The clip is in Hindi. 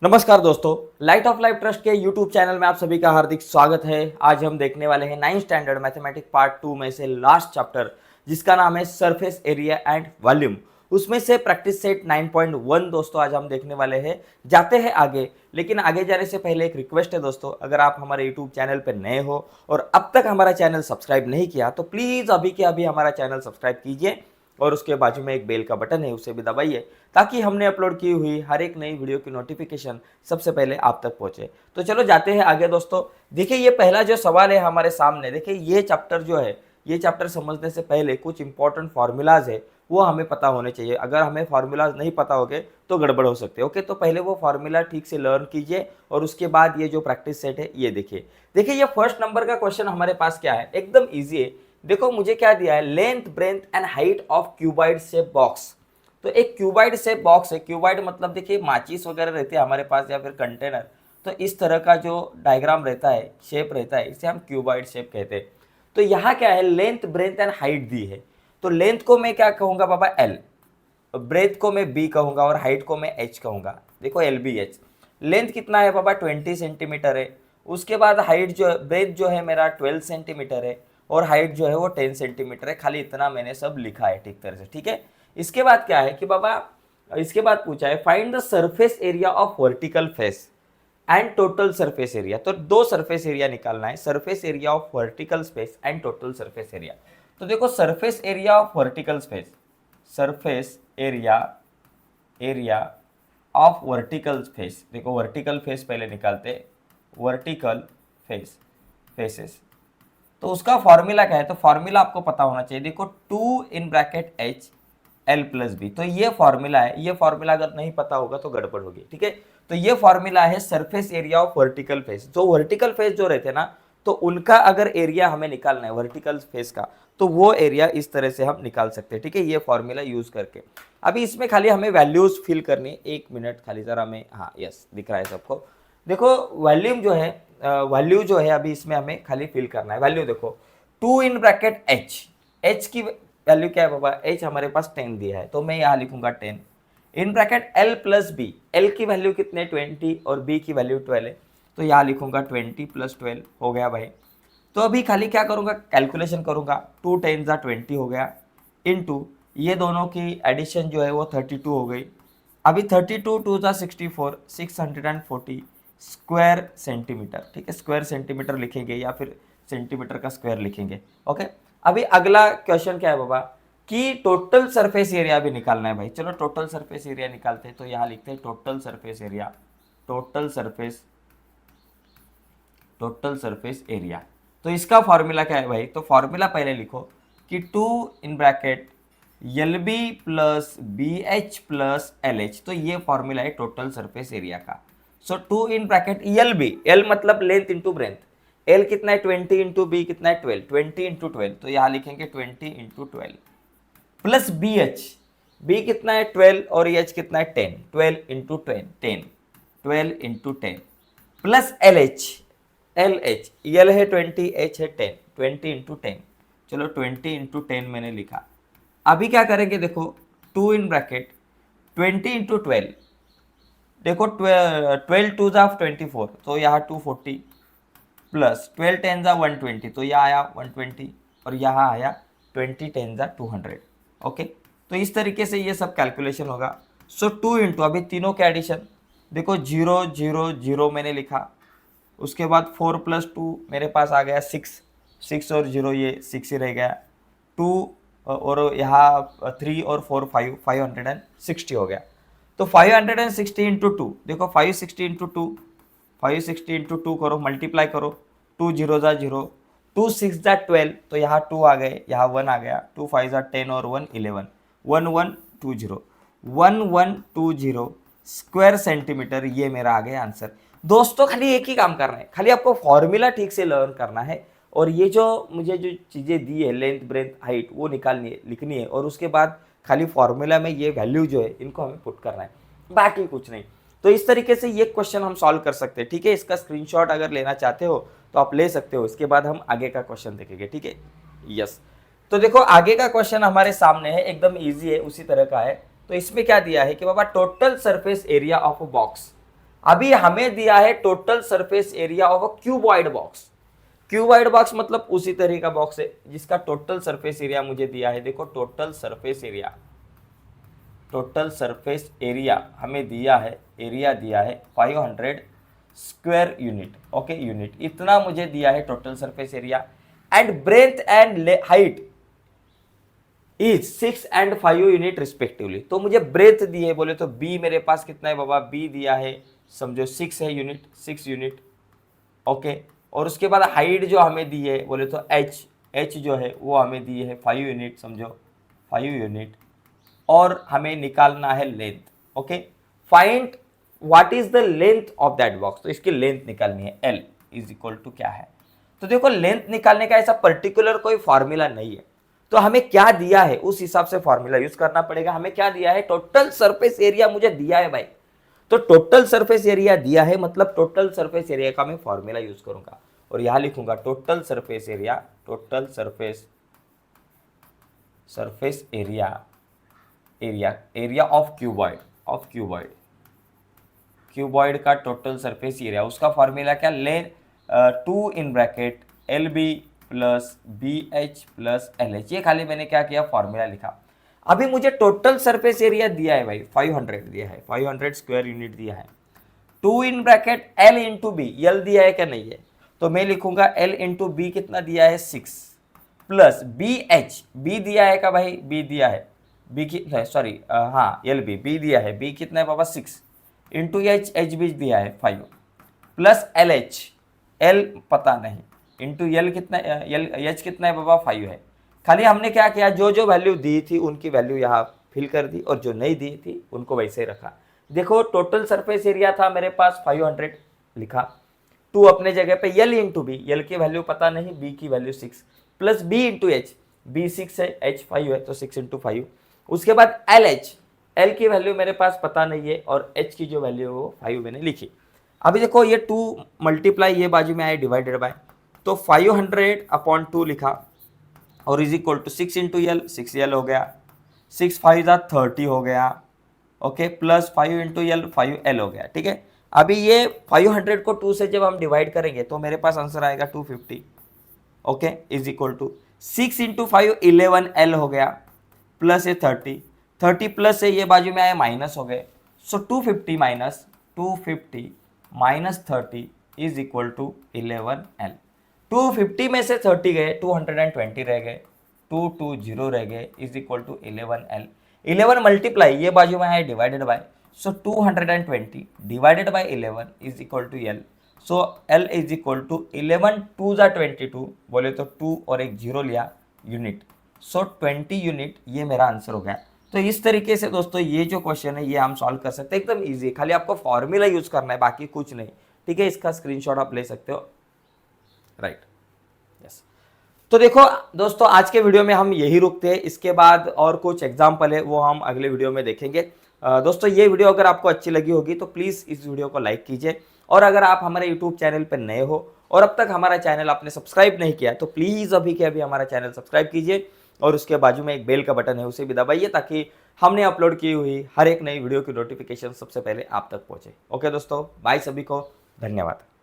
नमस्कार दोस्तों, लाइट ऑफ लाइफ ट्रस्ट के यूट्यूब चैनल में आप सभी का हार्दिक स्वागत है। आज हम देखने वाले हैं 9th स्टैंडर्ड मैथमेटिक्स पार्ट 2 में से लास्ट चैप्टर, जिसका नाम है सरफेस एरिया एंड वॉल्यूम। उसमें से प्रैक्टिस सेट 9.1 दोस्तों आज हम देखने वाले हैं। जाते हैं आगे, लेकिन आगे जाने से पहले एक रिक्वेस्ट है दोस्तों, अगर आप हमारे यूट्यूब चैनल पर नए हो और अब तक हमारा चैनल सब्सक्राइब नहीं किया तो प्लीज़ अभी के अभी हमारा चैनल सब्सक्राइब कीजिए और उसके बाजू में एक बेल का बटन है, उसे भी दबाइए ताकि हमने अपलोड की हुई हर एक नई वीडियो की नोटिफिकेशन सबसे पहले आप तक पहुंचे। तो चलो जाते हैं आगे दोस्तों। देखिए ये पहला जो सवाल है हमारे सामने, देखिए ये चैप्टर जो है, ये चैप्टर समझने से पहले कुछ इंपॉर्टेंट फार्मूलाज है वो हमें पता होने चाहिए। अगर हमें फार्मूलाज नहीं पता होगे तो गड़बड़ हो सकते हैं। ओके, तो पहले वो फार्मूला ठीक से लर्न कीजिए और उसके बाद ये जो प्रैक्टिस सेट है ये देखिए। देखिए ये फर्स्ट नंबर का क्वेश्चन हमारे पास क्या है, एकदम ईजी है। देखो मुझे क्या दिया है, length breadth and height of cuboid shape box. तो एक क्यूबॉइड शेप बॉक्स है। क्यूबॉइड मतलब देखिए माचिस वगैरह रहती है हमारे पास या फिर कंटेनर, तो इस तरह का जो डायग्राम रहता है, शेप रहता है, इसे हम क्यूबॉइड शेप कहते हैं। तो यहाँ क्या है, लेंथ ब्रेंथ एंड हाइट दी है। तो लेंथ को मैं क्या कहूँगा बाबा, एल, ब्रेथ को मैं बी कहूँगा और हाइट को मैं एच कहूँगा। देखो एल बी एच। लेंथ कितना है बाबा, 20 सेंटीमीटर है। उसके बाद हाइट जो है, ब्रेथ जो है मेरा 12 सेंटीमीटर है और हाइट जो है वो 10 सेंटीमीटर है। खाली इतना मैंने सब लिखा है ठीक तरह से, ठीक है। इसके बाद क्या है कि बाबा, इसके बाद पूछा है find the surface area of vertical face and total surface area. तो दो सरफेस एरिया निकालना है, surface area of vertical space and total surface area. तो देखो surface area of vertical space, surface area, area of vertical face. देखो वर्टिकल फेस पहले निकालते, वर्टिकल फेस, फेसेस। तो उसका फॉर्मूला क्या है, तो फॉर्मूला आपको पता होना चाहिए। देखो 2 in bracket h l plus b, तो ये फॉर्मूला है। ये फॉर्मूला अगर नहीं पता होगा तो गड़बड़ होगी, ठीक है। तो ये फॉर्मूला है surface area of vertical face. जो वर्टिकल फेस जो रहते हैं ना, तो उनका अगर एरिया हमें निकालना है वर्टिकल फेस का, तो वो एरिया इस तरह से हम निकाल सकते हैं, ठीक है, ये फॉर्मूला यूज करके। अभी इसमें खाली हमें वैल्यूज फिल करनी है। एक मिनट खाली जरा मैं, हाँ यस दिख रहा है सबको। देखो वॉल्यूम जो है, वैल्यू जो है अभी इसमें हमें खाली फिल करना है। वैल्यू देखो 2 इन ब्रैकेट एच, एच की वैल्यू क्या है बाबा, एच हमारे पास 10 दिया है तो मैं यहाँ लिखूंगा 10 in bracket l plus b. L की वैल्यू कितने 20 और बी की वैल्यू 12 है, तो यहाँ लिखूंगा 20 प्लस 12 हो गया भाई। तो अभी खाली क्या करूंगा, कैलकुलेशन करूंगा। 2 10 20 हो गया, इनटू ये दोनों की एडिशन जो है वो 32 हो गई। अभी 32 2 64, 640 स्क्वायर सेंटीमीटर, ठीक है, स्क्वायर सेंटीमीटर लिखेंगे या फिर सेंटीमीटर का स्क्वायर लिखेंगे। ओके, अभी अगला क्वेश्चन क्या है बाबा, कि टोटल सरफेस एरिया भी निकालना है भाई। चलो टोटल सरफेस एरिया निकालते हैं। तो यहाँ लिखते हैं total surface area, total surface, total surface area. तो इसका फॉर्मूला क्या है भाई, तो फॉर्मूला पहले लिखो कि 2 in bracket l b plus b h plus l h. तो ये फॉर्मूला है टोटल सरफेस एरिया का। So 2 in bracket l b, l मतलब लेंथ इंटू ब्रेंथ, एल कितना है 20 इंटू बी कितना है 12, 20 इंटू 12, तो यहाँ लिखेंगे 20 into 12 plus b h, b कितना है 12 और एच कितना है 10, 12 into 10, 10, 12 into 10 plus l h, l h, l है 20 एच है 10, 20 इंटू 10। चलो 20 इंटू 10 मैंने लिखा। अभी क्या करेंगे देखो, 2 इन ब्रैकेट 20 इंटू 12, देखो 12 टू जा 24, तो यहाँ 240 प्लस 12 10 जा 120, तो यहाँ आया 120 और यहाँ आया 20 10 जा 200। ओके, तो इस तरीके से ये सब कैलकुलेशन होगा। सो 2 इंटू, अभी तीनों के एडिशन देखो, 0 0 0 मैंने लिखा। उसके बाद 4 प्लस 2 मेरे पास आ गया 6, 6 और 0 ये 6 ही रह गया। 2 और यहाँ 3 और 4 5, 560 हो गया। तो 560 इंटू 2, देखो 560 इंटू 2, 560 इंटू 2 करो, मल्टीप्लाई करो, 2 0 जा 0, 2 6 जा 12, तो यहाँ 2 आ गए, यहाँ 1 आ गया, 2 5 जा 10 और 1 11, 1 1 2 0, 1 1 2 0 स्क्वायर सेंटीमीटर, ये मेरा आ गया आंसर। दोस्तों खाली एक ही काम करना है, खाली आपको फॉर्मूला ठीक से लर्न करना है और ये जो मुझे जो चीज़ें दी है लेंथ ब्रेथ हाइट वो निकालनी है, लिखनी है, और उसके बाद खाली फॉर्मूला में ये वैल्यू जो है इनको हमें पुट करना है, बाकी कुछ नहीं। तो इस तरीके से ये क्वेश्चन हम सॉल्व कर सकते हैं, ठीक है। इसका स्क्रीनशॉट अगर लेना चाहते हो तो आप ले सकते हो। इसके बाद हम आगे का क्वेश्चन देखेंगे, ठीक है। यस, तो देखो आगे का क्वेश्चन हमारे सामने है, एकदम ईजी है, उसी तरह का है। तो इसमें क्या दिया है कि बाबा total surface area of a box. अभी हमें दिया है total surface area of a cuboid box. Cuboid box मतलब उसी तरह का बॉक्स है जिसका टोटल सरफेस एरिया मुझे दिया है। देखो टोटल सरफेस एरिया हमें दिया है, एरिया दिया है 500 स्क्वायर यूनिट। ओके यूनिट, इतना मुझे दिया है total surface area. And breadth and height is 6 and 5 unit respectively. तो मुझे ब्रेथ दी है, बोले तो बी मेरे पास कितना है बाबा, बी दिया है समझो 6 है यूनिट, 6 यूनिट। ओके, और उसके बाद हाइट जो हमें दी है बोले तो एच जो है वो हमें दी है 5 यूनिट, समझो 5 यूनिट। और हमें निकालना है length. Okay, find what is the length of that box. तो इसकी लेंथ निकालनी है, एल इज इक्वल टू क्या है। तो देखो लेंथ निकालने का ऐसा पर्टिकुलर कोई फॉर्मूला नहीं है, तो हमें क्या दिया है उस हिसाब से फॉर्मूला यूज करना पड़ेगा। हमें क्या दिया है, टोटल सरफेस एरिया मुझे दिया है भाई। तो टोटल सरफेस एरिया दिया है मतलब टोटल सरफेस एरिया का मैं फॉर्मूला यूज करूंगा और यहां लिखूंगा total surface area, total surface area of cuboid का टोटल सरफेस एरिया, उसका फॉर्मूला क्या, ले 2 in bracket l b plus b h plus l h. ये खाली मैंने क्या किया, फॉर्मूला लिखा। अभी मुझे टोटल सरफेस एरिया दिया है भाई 500 दिया है, 500 स्क्वायर यूनिट दिया है। 2 in bracket l into b, l दिया है क्या नहीं है, तो मैं लिखूंगा एल इंटू बी कितना दिया है 6 प्लस बी एच, बी दिया है क्या भाई, बी दिया है, बी की सॉरी हाँ एल बी, बी दिया है, बी कितना है बाबा 6 इंटू एच, एच भी दिया है 5 प्लस एल एच, एल पता नहीं, इंटू एल कितना, एल एच कितना है बाबा 5 है। खाली हमने क्या किया, जो जो वैल्यू दी थी उनकी वैल्यू यहाँ फिल कर दी और जो नहीं दी थी उनको वैसे ही रखा। देखो टोटल सरफेस एरिया था मेरे पास 500 लिखा, 2 अपने जगह पे, एल इंटू बी, एल की वैल्यू पता नहीं, बी की value 6 plus b into h, b 6 है एच 5 है तो 6 इंटू 5। उसके बाद एल एच, एल की वैल्यू मेरे पास पता नहीं है और एच की जो वैल्यू है वो 5 मैंने लिखी। अभी देखो ये 2 मल्टीप्लाई ये बाजू में आए डिवाइडेड बाय, तो 500 अपॉन 2 लिखा और is equal to 6 into l, 6 l हो गया, 6 5 30 हो गया। Okay, plus 5 into l 5 l हो गया। ठीक है, अभी ये 500 को 2 से जब हम डिवाइड करेंगे तो मेरे पास आंसर आएगा 250। Okay, is equal to 6 into 5 11 l हो गया प्लस ये 30 प्लस से ये बाजू में आए माइनस हो गए, so 250 minus 30 is equal to 11 l. 250 में से 30 गए, 220 रह गए, 220 रह गए is equal to 11 l. 11 multiply ये बाजू में है divided by, so 220 divided by 11 is equal to l. So l is equal to 11 2 जा 22, बोले तो 2 और एक 0 लिया यूनिट, सो 20 यूनिट, ये मेरा आंसर हो गया। तो इस तरीके से दोस्तों ये जो क्वेश्चन है ये हम सॉल्व कर सकते हैं, एकदम इजी, खाली आपको फॉर्मूला यूज करना है, बाकी कुछ नहीं। ठीक है, इसका स्क्रीनशॉट आप ले सकते हो, राइट, यस। तो देखो दोस्तों आज के वीडियो में हम यही रुकते हैं, इसके बाद और कुछ एग्जाम्पल है वो हम अगले वीडियो में देखेंगे। दोस्तों ये वीडियो अगर आपको अच्छी लगी होगी तो प्लीज़ इस वीडियो को लाइक कीजिए, और अगर आप हमारे यूट्यूब चैनल पर नए हो और अब तक हमारा चैनल आपने सब्सक्राइब नहीं किया तो प्लीज़ अभी के अभी हमारा चैनल सब्सक्राइब कीजिए, और उसके बाजू में एक बेल का बटन है उसे भी दबाइए ताकि हमने अपलोड की हुई हर एक नई वीडियो की नोटिफिकेशन सबसे पहले आप तक पहुंचे। ओके दोस्तों, बाय सभी को, धन्यवाद।